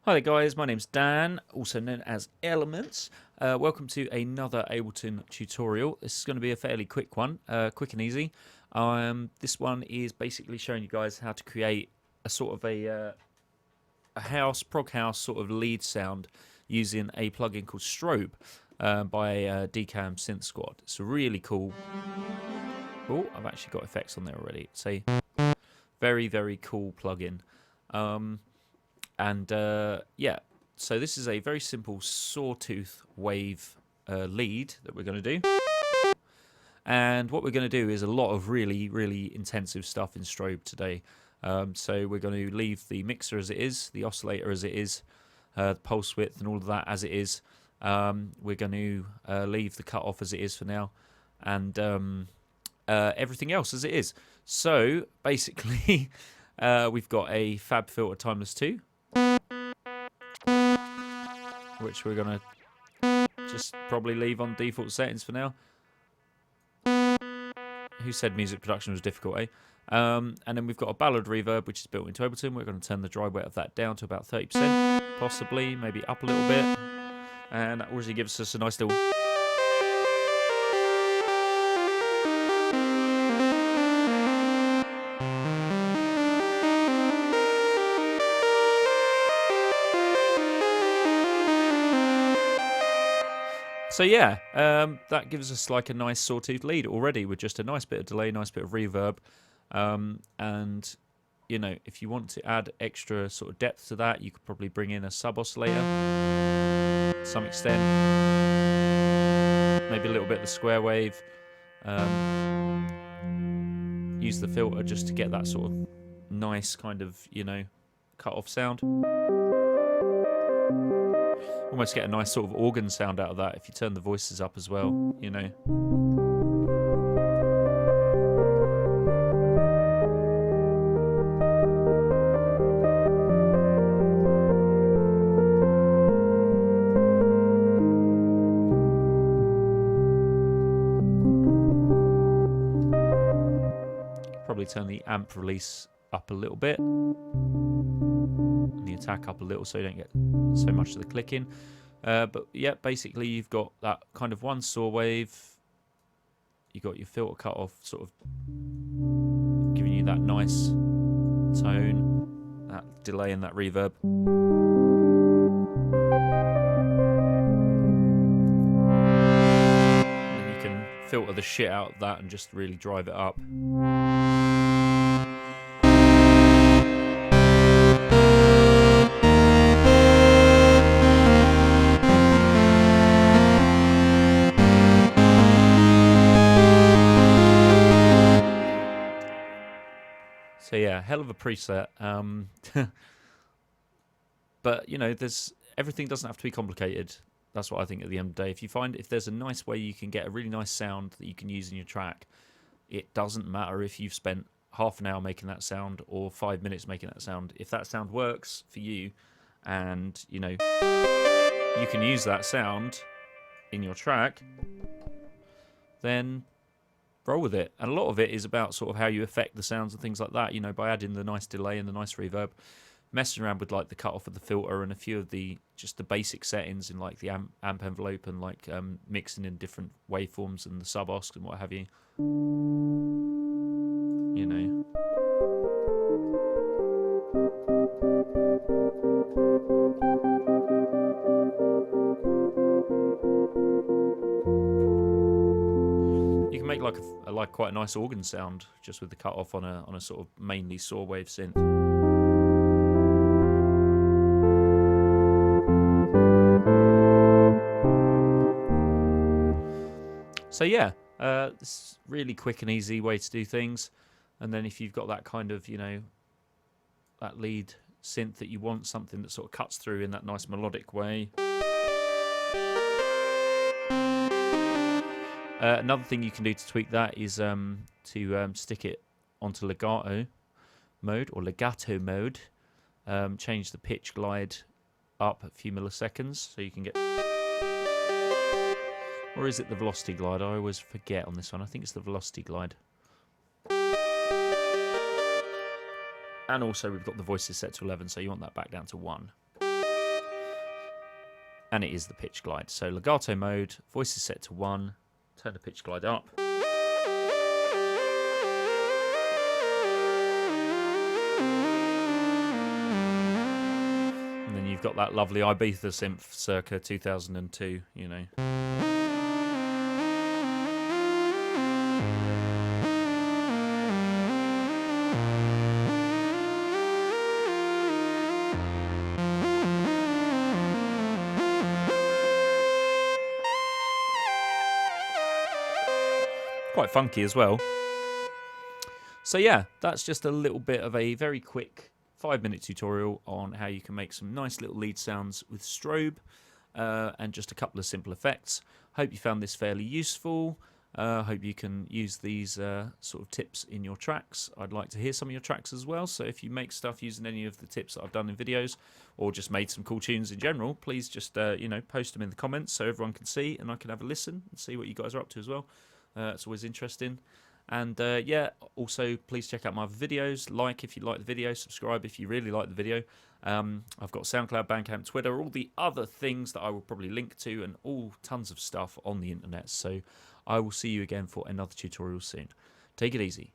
Hi there guys, my name's Dan, also known as Elements. Welcome to another Ableton tutorial. This is going to be a fairly quick one, quick and easy. This one is basically showing you guys how to create a sort of a prog house sort of lead sound using a plugin called Strobe by DCAM SynthSquad. It's a really cool... Oh, I've actually got effects on there already. It's a very, very cool plugin. Yeah, so this is a very simple sawtooth wave lead that we're going to do. And what we're going to do is a lot of really, really intensive stuff in Strobe today. So we're going to leave the mixer as it is, the oscillator as it is, the pulse width and all of that as it is. We're going to leave the cutoff as it is for now, and everything else as it is. So basically, we've got a Fab Filter Timeless 2. Which we're going to just probably leave on default settings for now. Who said music production was difficult, eh? And then we've got a ballad reverb, which is built into Ableton. We're going to turn the dry wet of that down to about 30%, possibly, maybe up a little bit. And that already gives us a nice little... So yeah, that gives us like a nice sawtooth lead already with just a nice bit of delay, nice bit of reverb. And, you know, if you want to add extra sort of depth to that, you could probably bring in a sub-oscillator to some extent. Maybe a little bit of the square wave. Use the filter just to get that sort of nice kind of, you know, cut-off sound. Almost get a nice sort of organ sound out of that if you turn the voices up as well, you know. Probably turn the amp release up a little bit. The attack up a little so you don't get so much of the clicking. But yeah, basically you've got that kind of one saw wave. You got your filter cut off, sort of giving you that nice tone, that delay and that reverb. And then you can filter the shit out of that and just really drive it up. So yeah, hell of a preset. But you know, everything doesn't have to be complicated. That's what I think at the end of the day. If there's a nice way you can get a really nice sound that you can use in your track, it doesn't matter if you've spent half an hour making that sound or 5 minutes making that sound. If that sound works for you, and you know, you can use that sound in your track, then roll with it. And a lot of it is about sort of how you affect the sounds and things like that, you know, by adding the nice delay and the nice reverb, messing around with like the cutoff of the filter and a few of the just the basic settings in like the amp envelope and like mixing in different waveforms and the sub-osc and what have you. You know. You can make like quite a nice organ sound just with the cut off on a sort of mainly saw wave synth. So yeah, it's really quick and easy way to do things. And then if you've got that kind of, you know, that lead synth that you want, something that sort of cuts through in that nice melodic way. Another thing you can do to tweak that is to stick it onto legato mode, change the pitch glide up a few milliseconds so you can get... Or is it the velocity glide? I always forget on this one. I think it's the velocity glide. And also we've got the voices set to 11, so you want that back down to 1. and it is the pitch glide. So legato mode, voice is set to 1, turn the pitch glide up. And then you've got that lovely Ibiza synth circa 2002, you know. Quite funky as well. So yeah, that's just a little bit of a very quick 5-minute tutorial on how you can make some nice little lead sounds with Strobe and just a couple of simple effects. Hope you found this fairly useful. Hope you can use these sort of tips in your tracks. I'd like to hear some of your tracks as well, so if you make stuff using any of the tips that I've done in videos or just made some cool tunes in general, please just you know, post them in the comments so everyone can see and I can have a listen and see what you guys are up to as well. It's always interesting. And yeah, also please check out my videos. Like if you like the video, subscribe if you really like the video. I've got SoundCloud, Bandcamp, Twitter, all the other things that I will probably link to, and all tons of stuff on the internet. So I will see you again for another tutorial soon. Take it easy.